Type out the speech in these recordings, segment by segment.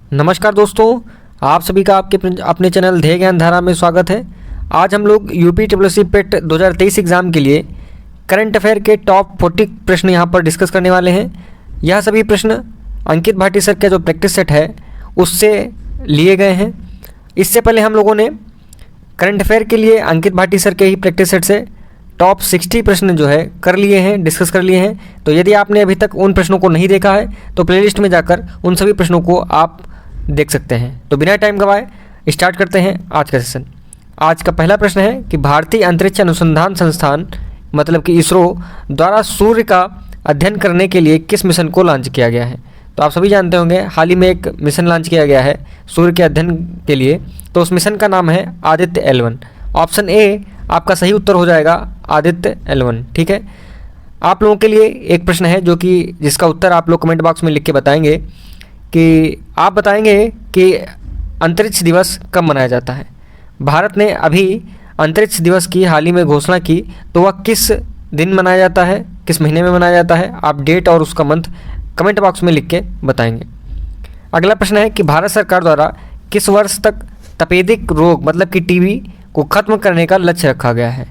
नमस्कार दोस्तों, आप सभी का आपके अपने चैनल ध्येय ज्ञान धारा में स्वागत है। आज हम लोग यूपीट्रिपलसी पेट 2023 एग्ज़ाम के लिए करंट अफेयर के टॉप 40 प्रश्न यहाँ पर डिस्कस करने वाले हैं। यह सभी प्रश्न अंकित भाटी सर का जो प्रैक्टिस सेट है उससे लिए गए हैं। इससे पहले हम लोगों ने करंट अफेयर के लिए अंकित भाटी सर के ही प्रैक्टिस सेट से टॉप 60 प्रश्न जो है कर लिए हैं, डिस्कस कर लिए हैं। तो यदि आपने अभी तक उन प्रश्नों को नहीं देखा है तो प्लेलिस्ट में जाकर उन सभी प्रश्नों को आप देख सकते हैं। तो बिना टाइम गवाए स्टार्ट करते हैं आज का सेशन। आज का पहला प्रश्न है कि भारतीय अंतरिक्ष अनुसंधान संस्थान मतलब कि इसरो द्वारा सूर्य का अध्ययन करने के लिए किस मिशन को लॉन्च किया गया है। तो आप सभी जानते होंगे हाल ही में एक मिशन लॉन्च किया गया है सूर्य के अध्ययन के लिए। तो उस मिशन का नाम है आदित्य L1। ऑप्शन ए आपका सही उत्तर हो जाएगा आदित्य L1। ठीक है, आप लोगों के लिए एक प्रश्न है जो कि जिसका उत्तर आप लोग कमेंट बॉक्स में लिख के बताएंगे कि आप बताएंगे कि अंतरिक्ष दिवस कब मनाया जाता है। भारत ने अभी अंतरिक्ष दिवस की हाल ही में घोषणा की, तो वह किस दिन मनाया जाता है, किस महीने में मनाया जाता है। आप डेट और उसका मंथ कमेंट बॉक्स में लिख के बताएंगे। अगला प्रश्न है कि भारत सरकार द्वारा किस वर्ष तक तपेदिक रोग मतलब कि टीबी को ख़त्म करने का लक्ष्य रखा गया है।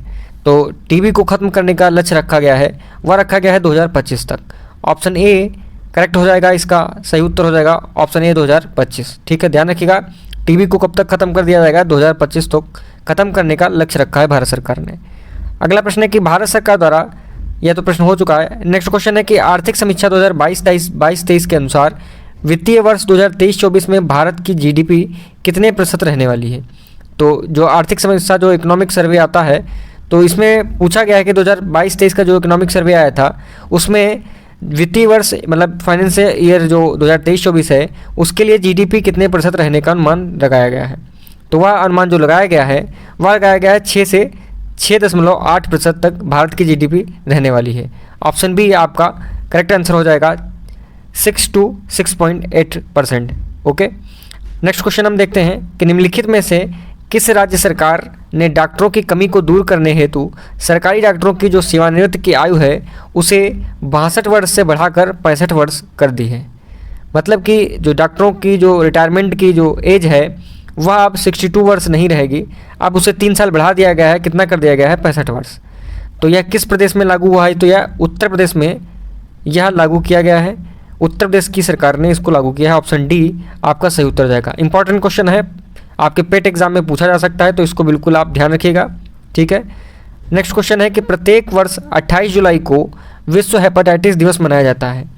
तो टीबी को ख़त्म करने का लक्ष्य रखा गया है, वह रखा गया है 2025 तक। ऑप्शन ए करेक्ट हो जाएगा, इसका सही उत्तर हो जाएगा ऑप्शन ए 2025। ठीक है, ध्यान रखिएगा टीबी को कब तक ख़त्म कर दिया जाएगा, 2025 तक ख़त्म करने का लक्ष्य रखा है भारत सरकार ने। अगला प्रश्न है कि भारत सरकार द्वारा, यह तो प्रश्न हो चुका है। नेक्स्ट क्वेश्चन है कि आर्थिक समीक्षा 2022-23 के अनुसार वित्तीय वर्ष 2023-24 में भारत की जीडीपी कितने प्रतिशत रहने वाली है। तो जो आर्थिक समीक्षा जो इकोनॉमिक सर्वे आता है तो इसमें पूछा गया है कि 2022-23 का जो इकोनॉमिक सर्वे आया था उसमें वित्तीय वर्ष मतलब फाइनेंशियल ईयर जो 2023-24 है उसके लिए जीडीपी कितने प्रतिशत रहने का अनुमान लगाया गया है। तो वह अनुमान जो लगाया गया है वह लगाया गया है 6 से 6.8% तक भारत की जीडीपी रहने वाली है। ऑप्शन बी आपका करेक्ट आंसर हो जाएगा 6 to 6.8%। ओके, नेक्स्ट क्वेश्चन हम देखते हैं कि निम्नलिखित में से किस राज्य सरकार ने डॉक्टरों की कमी को दूर करने हेतु सरकारी डॉक्टरों की जो सेवानिवृत्ति की आयु है उसे 62 वर्ष से बढ़ाकर 65 वर्ष कर दी है। मतलब कि जो डॉक्टरों की जो रिटायरमेंट की जो एज है वह अब 62 वर्ष नहीं रहेगी, अब उसे 3 साल बढ़ा दिया गया है। कितना कर दिया गया है, 65 वर्ष। तो यह किस प्रदेश में लागू हुआ है, तो यह उत्तर प्रदेश में यह लागू किया गया है। उत्तर प्रदेश की सरकार ने इसको लागू किया है। ऑप्शन डी आपका सही उत्तर जाएगा। इंपॉर्टेंट क्वेश्चन है, आपके पेट एग्जाम में पूछा जा सकता है, तो इसको बिल्कुल आप ध्यान रखिएगा। ठीक है, नेक्स्ट क्वेश्चन है कि प्रत्येक वर्ष 28 जुलाई को विश्व हेपेटाइटिस दिवस मनाया जाता है।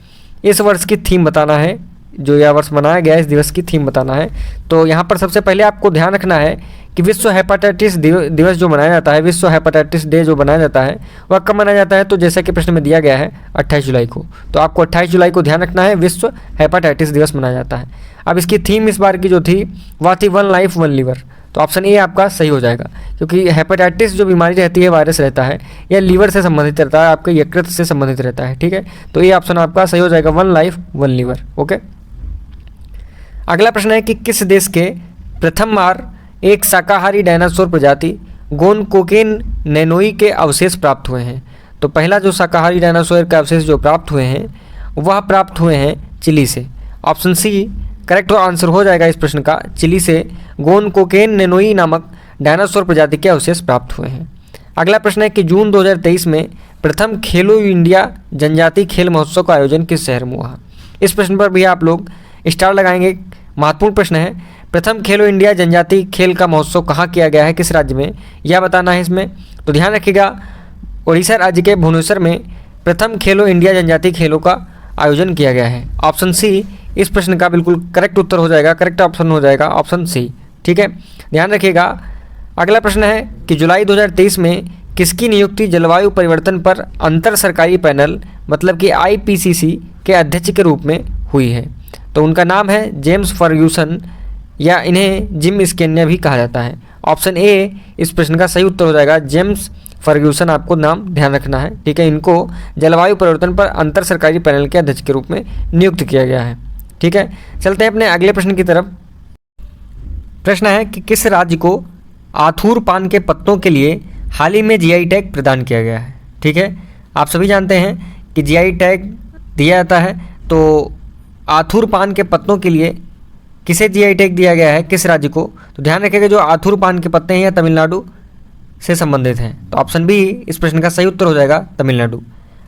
इस वर्ष की थीम बताना है, जो यह वर्ष मनाया गया है इस दिवस की थीम बताना है। तो यहाँ पर सबसे पहले आपको ध्यान रखना है कि विश्व हेपेटाइटिस दिवस जो मनाया जाता है, विश्व हेपेटाइटिस डे जो मनाया जाता है वह कब मनाया जाता है। तो जैसा कि प्रश्न में दिया गया है 28 जुलाई को, तो आपको 28 जुलाई को ध्यान रखना है, विश्व हेपेटाइटिस दिवस मनाया जाता है। अब इसकी थीम इस बार की जो थी वह थी 1 लाइफ 1 लीवर। तो ऑप्शन ए आपका सही हो जाएगा, क्योंकि हेपेटाइटिस जो बीमारी रहती है, वायरस रहता है, यह लीवर से संबंधित रहता है, आपके यकृत से संबंधित रहता है। ठीक है, तो ये ऑप्शन आपका सही हो जाएगा 1 लाइफ 1 लीवर। ओके, अगला प्रश्न है कि किस देश के प्रथम बार एक शाकाहारी डायनासोर प्रजाति गोनकोकेन नैनोई के अवशेष प्राप्त हुए हैं। तो पहला जो शाकाहारी डायनासोर के अवशेष जो प्राप्त हुए हैं वह प्राप्त हुए हैं चिली से। ऑप्शन सी करेक्ट आंसर हो जाएगा इस प्रश्न का, चिली से गोनकोकेन नैनोई नामक डायनासोर प्रजाति के अवशेष प्राप्त हुए हैं। अगला प्रश्न है कि जून 2023 में प्रथम खेलो इंडिया जनजातीय खेल महोत्सव का आयोजन किस शहर में हुआ। इस प्रश्न पर भी आप लोग स्टार लगाएंगे। महत्वपूर्ण प्रश्न है, प्रथम खेलो इंडिया जनजातीय खेल का महोत्सव कहाँ किया गया है, किस राज्य में, यह बताना है इसमें। तो ध्यान रखिएगा उड़ीसा राज्य के भुवनेश्वर में प्रथम खेलो इंडिया जनजातीय खेलों का आयोजन किया गया है। ऑप्शन सी इस प्रश्न का बिल्कुल करेक्ट उत्तर हो जाएगा, करेक्ट ऑप्शन हो जाएगा ऑप्शन सी। ठीक है, ध्यान रखिएगा। अगला प्रश्न है कि जुलाई 2023 में किसकी नियुक्ति जलवायु परिवर्तन पर अंतर सरकारी पैनल मतलब कि IPCC के अध्यक्ष के रूप में हुई है। तो उनका नाम है जेम्स फर्ग्यूसन, या इन्हें जिम स्केनिया भी कहा जाता है। ऑप्शन ए इस प्रश्न का सही उत्तर हो जाएगा, जेम्स फर्ग्यूसन आपको नाम ध्यान रखना है। ठीक है, इनको जलवायु परिवर्तन पर अंतर सरकारी पैनल के अध्यक्ष के रूप में नियुक्त किया गया है। ठीक है, चलते हैं अपने अगले प्रश्न की तरफ। प्रश्न है कि किस राज्य को आथूर पान के पत्तों के लिए हाल ही में GI टैग प्रदान किया गया है। ठीक है, आप सभी जानते हैं कि GI टैग दिया जाता है, तो आथूर पान के पत्तों के लिए किसे जीआई टैग दिया गया है, किस राज्य को? तो ध्यान रखिएगा जो आथुर पान के पत्ते हैं या तमिलनाडु से संबंधित हैं। तो ऑप्शन बी इस प्रश्न का सही उत्तर हो जाएगा, तमिलनाडु।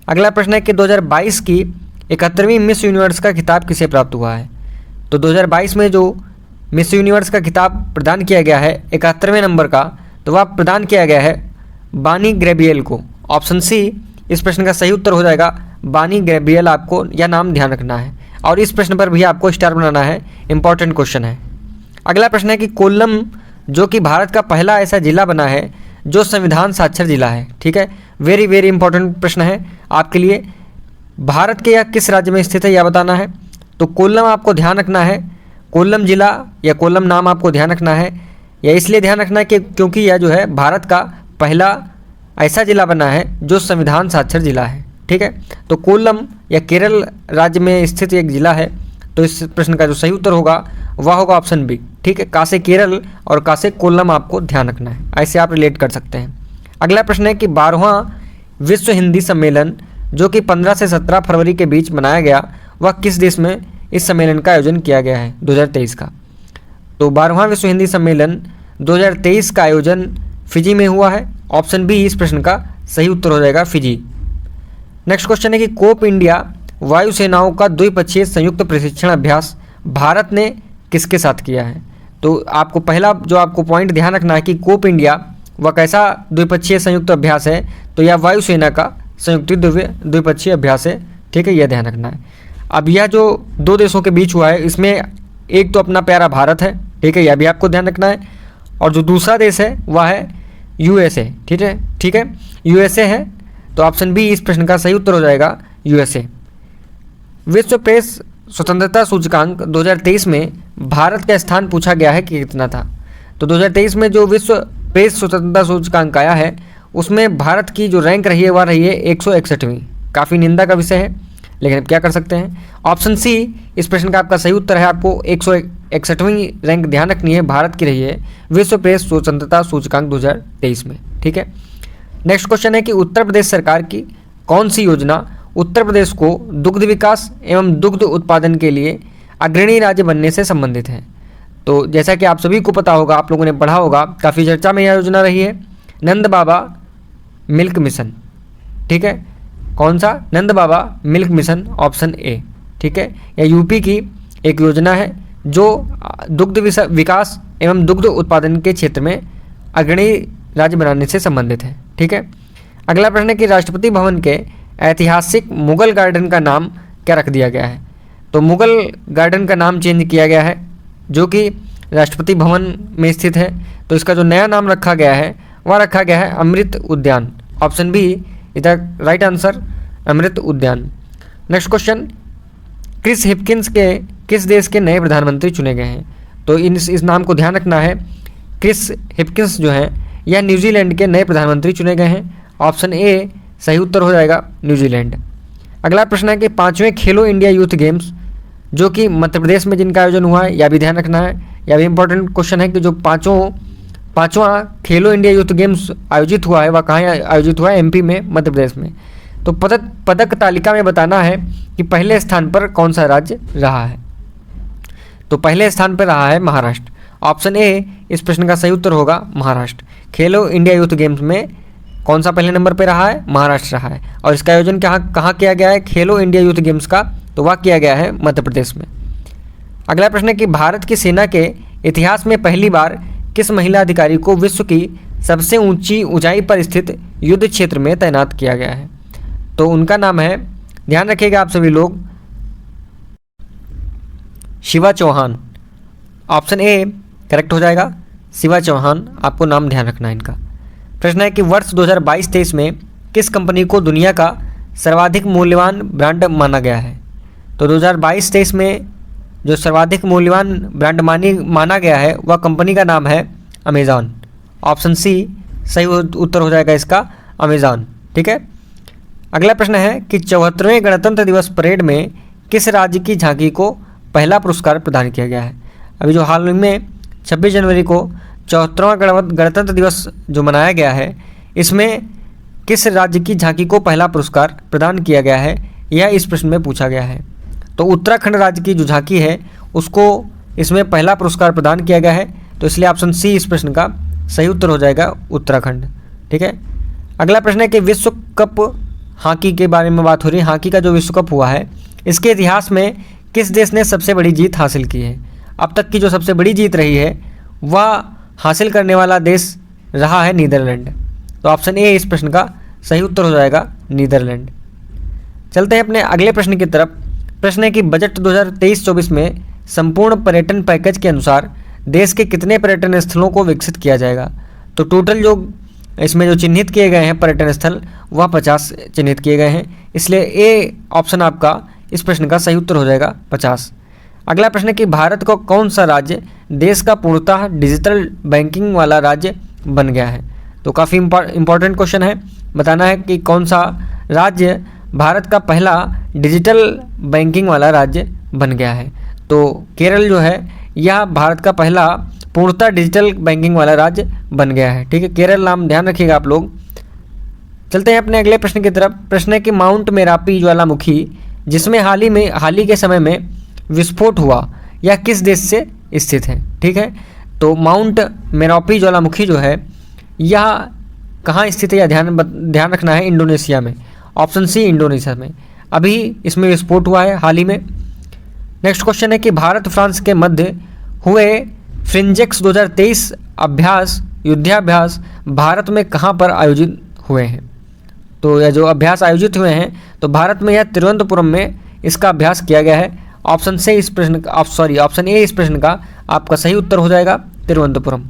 अगला प्रश्न है कि 2022 की 71वीं मिस यूनिवर्स का खिताब किसे प्राप्त हुआ है? तो 2022 में जो मिस यूनिवर्स का खिताब प्रदान किया गया है 71वें नंबर का, तो वह प्रदान किया गया है बानी ग्रेबियल को। ऑप्शन सी इस प्रश्न का सही उत्तर हो जाएगा, बानी ग्रेबियल। आपको यह नाम ध्यान रखना है और इस प्रश्न पर भी आपको स्टार बनाना है, इंपॉर्टेंट क्वेश्चन है। अगला प्रश्न है कि कोल्लम जो कि भारत का पहला ऐसा जिला बना है जो संविधान साक्षर जिला है। ठीक है, वेरी वेरी इंपॉर्टेंट प्रश्न है आपके लिए। भारत के या किस राज्य में स्थित है यह बताना है। तो कोल्लम आपको ध्यान रखना है, कोल्लम जिला या कोल्लम नाम आपको ध्यान रखना है। यह इसलिए ध्यान रखना है कि क्योंकि यह जो है भारत का पहला ऐसा जिला बना है जो संविधान साक्षर जिला है। ठीक है, तो कोल्लम या केरल राज्य में स्थित एक जिला है। तो इस प्रश्न का जो सही उत्तर होगा वह होगा ऑप्शन बी। ठीक है, का से केरल और का से कोल्लम आपको ध्यान रखना है, ऐसे आप रिलेट कर सकते हैं। अगला प्रश्न है कि 12वां विश्व हिंदी सम्मेलन जो कि 15 से 17 फरवरी के बीच मनाया गया, वह किस देश में इस सम्मेलन का आयोजन किया गया है 2023 का? तो 12वां विश्व हिंदी सम्मेलन 2023 का आयोजन फिजी में हुआ है। ऑप्शन बी इस प्रश्न का सही उत्तर हो जाएगा, फिजी। नेक्स्ट क्वेश्चन है कि कोप इंडिया वायुसेनाओं का द्विपक्षीय संयुक्त प्रशिक्षण अभ्यास भारत ने किसके साथ किया है? तो आपको पहला जो आपको पॉइंट ध्यान रखना है कि कोप इंडिया वह कैसा द्विपक्षीय संयुक्त अभ्यास है, तो यह वायुसेना का संयुक्त द्विपक्षीय अभ्यास है। ठीक है, यह ध्यान रखना है। अब यह जो दो देशों के बीच हुआ है इसमें एक तो अपना प्यारा भारत है। ठीक है, यह भी आपको ध्यान रखना है। और जो दूसरा देश है वह है यूएसए। ठीक है, यूएसए है। तो ऑप्शन बी इस प्रश्न का सही उत्तर हो जाएगा, यूएसए। विश्व प्रेस स्वतंत्रता सूचकांक 2023 में भारत का स्थान पूछा गया है कि कितना था? तो 2023 में जो विश्व प्रेस स्वतंत्रता सूचकांक आया है उसमें भारत की जो रैंक रही है वह रही है 161वीं। काफ़ी निंदा का विषय है, लेकिन अब क्या कर सकते हैं। ऑप्शन सी इस प्रश्न का आपका सही उत्तर है। आपको 161वीं रैंक ध्यान रखनी है, भारत की रही है विश्व प्रेस स्वतंत्रता सूचकांक 2023 में। ठीक है, नेक्स्ट क्वेश्चन है कि उत्तर प्रदेश सरकार की कौन सी योजना उत्तर प्रदेश को दुग्ध विकास एवं दुग्ध उत्पादन के लिए अग्रणी राज्य बनने से संबंधित है? तो जैसा कि आप सभी को पता होगा, आप लोगों ने पढ़ा होगा, काफ़ी चर्चा में यह योजना रही है, नंद बाबा मिल्क मिशन। ठीक है, कौन सा? नंद बाबा मिल्क मिशन, ऑप्शन ए। ठीक है, यह यूपी की एक योजना है जो दुग्ध विकास एवं दुग्ध उत्पादन के क्षेत्र में अग्रणी राज्य बनाने से संबंधित है। ठीक है, अगला प्रश्न है कि राष्ट्रपति भवन के ऐतिहासिक मुगल गार्डन का नाम क्या रख दिया गया है? तो मुगल गार्डन का नाम चेंज किया गया है जो कि राष्ट्रपति भवन में स्थित है। तो इसका जो नया नाम रखा गया है वह रखा गया है Amrit Udyan. Option B is the right answer, Amrit Udyan. Next question, Chris Hipkins के किस देश के नए प्रधानमंत्री चुने गए हैं? तो इस नाम को ध्यान रखना है। क्रिस हिपकिंस जो हैं यह न्यूजीलैंड के नए प्रधानमंत्री चुने गए हैं। ऑप्शन ए सही उत्तर हो जाएगा, न्यूजीलैंड। अगला प्रश्न है कि 5वें खेलो इंडिया यूथ गेम्स जो कि मध्य प्रदेश में जिनका आयोजन हुआ है, यह भी ध्यान रखना है। यह भी इंपॉर्टेंट क्वेश्चन है कि जो पाँचवां खेलो इंडिया यूथ गेम्स आयोजित हुआ है वह कहाँ आयोजित हुआ है? एमपी में, मध्य प्रदेश में। तो पदक तालिका में बताना है कि पहले स्थान पर कौन सा राज्य रहा है। तो पहले स्थान पर रहा है महाराष्ट्र। ऑप्शन ए इस प्रश्न का सही उत्तर होगा, महाराष्ट्र। खेलो इंडिया यूथ गेम्स में कौन सा पहले नंबर पर रहा है? महाराष्ट्र रहा है। और इसका आयोजन कहाँ किया गया है खेलो इंडिया यूथ गेम्स का? तो वह किया गया है मध्य प्रदेश में। अगला प्रश्न है कि भारत की सेना के इतिहास में पहली बार किस महिला अधिकारी को विश्व की सबसे ऊंची ऊंचाई पर स्थित युद्ध क्षेत्र में तैनात किया गया है? तो उनका नाम है, ध्यान रखिएगा आप सभी लोग, Shiva Chauhan. Option A correct हो जाएगा, शिवा चौहान। आपको नाम ध्यान रखना है इनका। प्रश्न है कि वर्ष 2022-23 में किस कंपनी को दुनिया का सर्वाधिक मूल्यवान ब्रांड माना गया है? तो 2022-23 में जो सर्वाधिक मूल्यवान ब्रांड माना गया है वह कंपनी का नाम है अमेज़ॉन। ऑप्शन सी सही उत्तर हो जाएगा इसका, अमेज़ॉन। ठीक है, अगला प्रश्न है कि 74वें गणतंत्र दिवस परेड में किस राज्य की झांकी को पहला पुरस्कार प्रदान किया गया है? अभी जो हाल में 26 जनवरी को 74वां गणतंत्र दिवस जो मनाया गया है, इसमें किस राज्य की झांकी को पहला पुरस्कार प्रदान किया गया है, यह इस प्रश्न में पूछा गया है। तो उत्तराखंड राज्य की जो झांकी है उसको इसमें पहला पुरस्कार प्रदान किया गया है, तो इसलिए ऑप्शन सी इस प्रश्न का सही उत्तर हो जाएगा, उत्तराखंड। ठीक है, अगला प्रश्न है कि विश्व कप हॉकी के बारे में बात हो रही है। हॉकी का जो विश्व कप हुआ है, इसके इतिहास में किस देश ने सबसे बड़ी जीत हासिल की है? अब तक की जो सबसे बड़ी जीत रही है वह हासिल करने वाला देश रहा है नीदरलैंड। तो ऑप्शन ए इस प्रश्न का सही उत्तर हो जाएगा, नीदरलैंड। चलते हैं अपने अगले प्रश्न की तरफ। प्रश्न है कि बजट 2023-24 में संपूर्ण पर्यटन पैकेज के अनुसार देश के कितने पर्यटन स्थलों को विकसित किया जाएगा? तो टोटल जो इसमें जो चिन्हित किए गए हैं पर्यटन स्थल वह 50 चिन्हित किए गए हैं, इसलिए ए ऑप्शन आपका इस प्रश्न का सही उत्तर हो जाएगा, 50। अगला प्रश्न है कि भारत का कौन सा राज्य देश का पूर्णतः डिजिटल बैंकिंग वाला राज्य बन गया है? तो काफ़ी इंपॉर्टेंट क्वेश्चन है, बताना है कि कौन सा राज्य भारत का पहला डिजिटल बैंकिंग वाला राज्य बन गया है। तो केरल जो है यह भारत का पहला पूर्णतः डिजिटल बैंकिंग वाला राज्य बन गया है। ठीक है, केरल नाम ध्यान रखिएगा आप लोग। चलते हैं अपने अगले प्रश्न की तरफ। प्रश्न है कि माउंट मेरापी ज्वालामुखी जिसमें हाल ही के समय में विस्फोट हुआ, यह किस देश से स्थित है? ठीक है, तो माउंट मेरापी ज्वालामुखी जो है यह कहाँ स्थित है, यह ध्यान रखना है, इंडोनेशिया में। ऑप्शन सी इंडोनेशिया में अभी इसमें विस्फोट हुआ है हाल ही में। नेक्स्ट क्वेश्चन है कि भारत फ्रांस के मध्य हुए फ्रिंजेक्स 2023 युद्धाभ्यास भारत में कहाँ पर आयोजित हुए हैं? तो यह जो अभ्यास आयोजित हुए हैं तो भारत में यह तिरुवनंतपुरम में इसका अभ्यास किया गया है। ऑप्शन ऑप्शन ए इस प्रश्न का आपका सही उत्तर हो जाएगा, तिरुवनंतपुरम।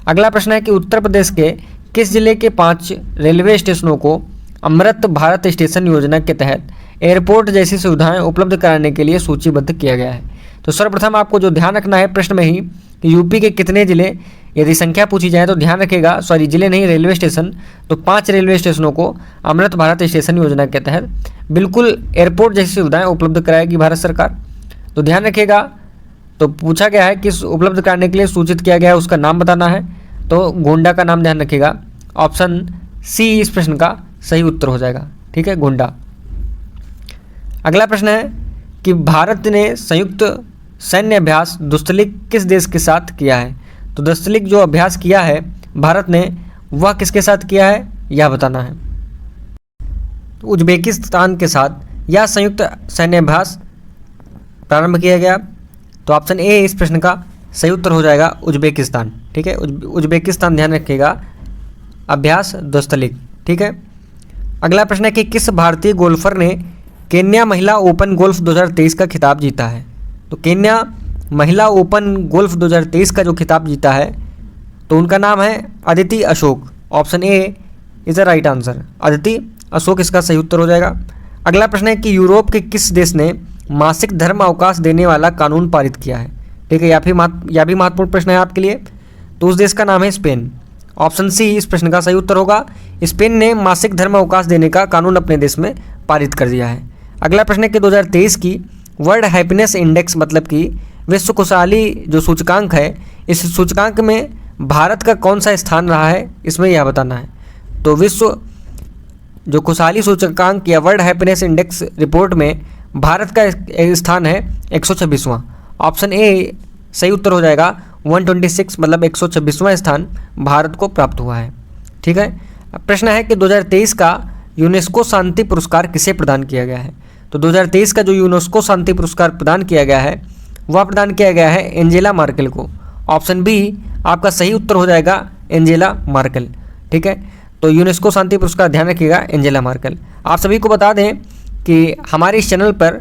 अगला प्रश्न है कि उत्तर प्रदेश के किस जिले के 5 रेलवे स्टेशनों को अमृत भारत स्टेशन योजना के तहत एयरपोर्ट जैसी सुविधाएं उपलब्ध कराने के लिए सूचीबद्ध किया गया है? तो सर्वप्रथम आपको जो ध्यान रखना है प्रश्न में ही कि यूपी के कितने जिले, यदि संख्या पूछी जाए तो ध्यान रखिएगा, जिले नहीं रेलवे स्टेशन, तो 5 रेलवे स्टेशनों को अमृत भारत स्टेशन योजना के तहत बिल्कुल एयरपोर्ट जैसी सुविधाएं उपलब्ध कराएगी भारत सरकार। तो ध्यान रखिएगा, तो पूछा गया है किस उपलब्ध कराने के लिए सूचित किया गया है, उसका नाम बताना है। तो गोंडा का नाम ध्यान रखिएगा, ऑप्शन सी इस प्रश्न का सही उत्तर हो जाएगा। ठीक है, गोंडा। अगला प्रश्न है कि भारत ने संयुक्त सैन्य अभ्यास दुस्तलिक किस देश के साथ किया है? तो दुस्तलिक जो अभ्यास किया है भारत ने वह किसके साथ किया है, यह बताना है। तो उज्बेकिस्तान के साथ यह संयुक्त सैन्य अभ्यास प्रारंभ किया गया। तो ऑप्शन ए इस प्रश्न का सही उत्तर हो जाएगा, उज्बेकिस्तान। ठीक है, उज्बेकिस्तान ध्यान रखिएगा, अभ्यास दुस्तलिक। ठीक है, अगला प्रश्न है कि किस भारतीय गोल्फर ने केन्या महिला ओपन गोल्फ 2023 का खिताब जीता है? तो केन्या महिला ओपन गोल्फ 2023 का जो खिताब जीता है तो उनका नाम है Aditi Ashok. Option A is the right answer, Aditi Ashok इसका सही उत्तर हो जाएगा। अगला प्रश्न है कि यूरोप के किस देश ने मासिक धर्म अवकाश देने वाला कानून पारित किया है? ठीक है, यह भी महत्वपूर्ण प्रश्न है आपके लिए। तो उस देश का नाम है स्पेन। ऑप्शन सी इस प्रश्न का सही उत्तर होगा, स्पेन ने मासिक धर्म अवकाश देने का कानून अपने देश में पारित कर दिया है। अगला प्रश्न है कि 2023 की वर्ल्ड हैप्पीनेस इंडेक्स मतलब कि विश्व खुशहाली जो सूचकांक है, इस सूचकांक में भारत का कौन सा स्थान रहा है, इसमें यह बताना है। तो विश्व जो खुशहाली सूचकांक या वर्ल्ड हैप्पीनेस इंडेक्स रिपोर्ट में भारत का स्थान है 126वां। ऑप्शन ए सही उत्तर हो जाएगा, 126 मतलब 126वां स्थान भारत को प्राप्त हुआ है। ठीक है, प्रश्न है कि 2023 का यूनेस्को शांति पुरस्कार किसे प्रदान किया गया है? तो 2023 का जो यूनेस्को शांति पुरस्कार प्रदान किया गया है वह प्रदान किया गया है एंजेला मार्केल को। ऑप्शन बी आपका सही उत्तर हो जाएगा, एंजेला मार्केल। ठीक है, तो यूनेस्को शांति पुरस्कार ध्यान रखिएगा, एंजेला मार्केल। आप सभी को बता दें कि हमारे इस चैनल पर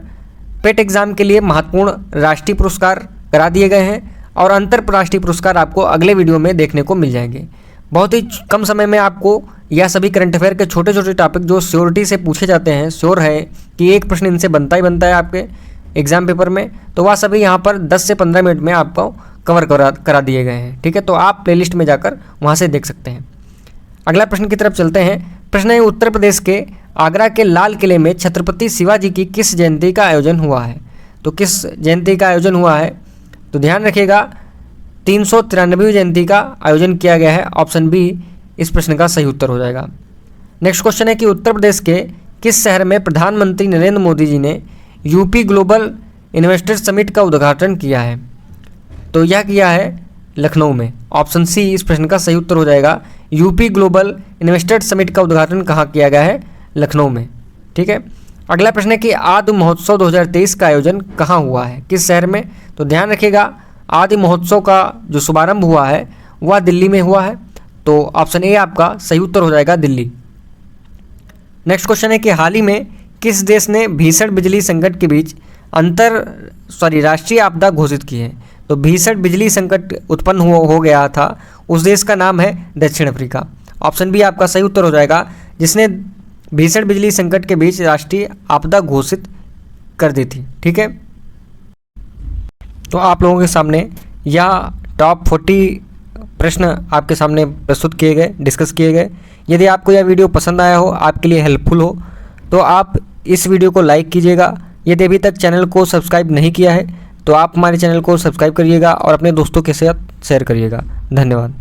पेट एग्जाम के लिए महत्वपूर्ण राष्ट्रीय पुरस्कार करा दिए गए हैं और अंतरराष्ट्रीय पुरस्कार आपको अगले वीडियो में देखने को मिल जाएंगे। बहुत ही कम समय में आपको यह सभी करंट अफेयर के छोटे छोटे टॉपिक जो श्योरिटी से पूछे जाते हैं, श्योर है कि एक प्रश्न इनसे बनता ही बनता है आपके एग्जाम पेपर में, तो वह सभी यहाँ पर 10 से 15 मिनट में आपको कवर करा दिए गए हैं। ठीक है, तो आप प्लेलिस्ट में जाकर वहाँ से देख सकते हैं। अगला प्रश्न की तरफ चलते हैं। प्रश्न है उत्तर प्रदेश के आगरा के लाल किले में छत्रपति शिवाजी की किस जयंती का आयोजन हुआ है? तो किस जयंती का आयोजन हुआ है? तो ध्यान रखिएगा, 393वीं जयंती का आयोजन किया गया है। ऑप्शन बी इस प्रश्न का सही उत्तर हो जाएगा। नेक्स्ट क्वेश्चन है कि उत्तर प्रदेश के किस शहर में प्रधानमंत्री नरेंद्र मोदी जी ने यूपी ग्लोबल इन्वेस्टर समिट का उद्घाटन किया है? तो यह किया है लखनऊ में। ऑप्शन सी इस प्रश्न का सही उत्तर हो जाएगा। यूपी ग्लोबल इन्वेस्टर्स समिट का उद्घाटन कहाँ किया गया है? लखनऊ में। ठीक है, अगला प्रश्न है कि आदि महोत्सव 2023 का आयोजन कहाँ हुआ है, किस शहर में? तो ध्यान रखिएगा, आदि महोत्सव का जो शुभारंभ हुआ है वह दिल्ली में हुआ है। तो ऑप्शन ए आपका सही उत्तर हो जाएगा, दिल्ली। नेक्स्ट क्वेश्चन है कि हाल ही में किस देश ने भीषण बिजली संकट के बीच राष्ट्रीय आपदा घोषित की है? तो भीषण बिजली संकट उत्पन्न हो गया था, उस देश का नाम है दक्षिण अफ्रीका। ऑप्शन बी आपका सही उत्तर हो जाएगा, जिसने भीषण बिजली संकट के बीच राष्ट्रीय आपदा घोषित कर दी थी। ठीक है, तो आप लोगों के सामने यह टॉप 40 प्रश्न आपके सामने प्रस्तुत किए गए, डिस्कस किए गए। यदि आपको यह वीडियो पसंद आया हो, आपके लिए हेल्पफुल हो, तो आप इस वीडियो को लाइक कीजिएगा। यदि अभी तक चैनल को सब्सक्राइब नहीं किया है तो आप हमारे चैनल को सब्सक्राइब करिएगा और अपने दोस्तों के साथ शेयर करिएगा। धन्यवाद।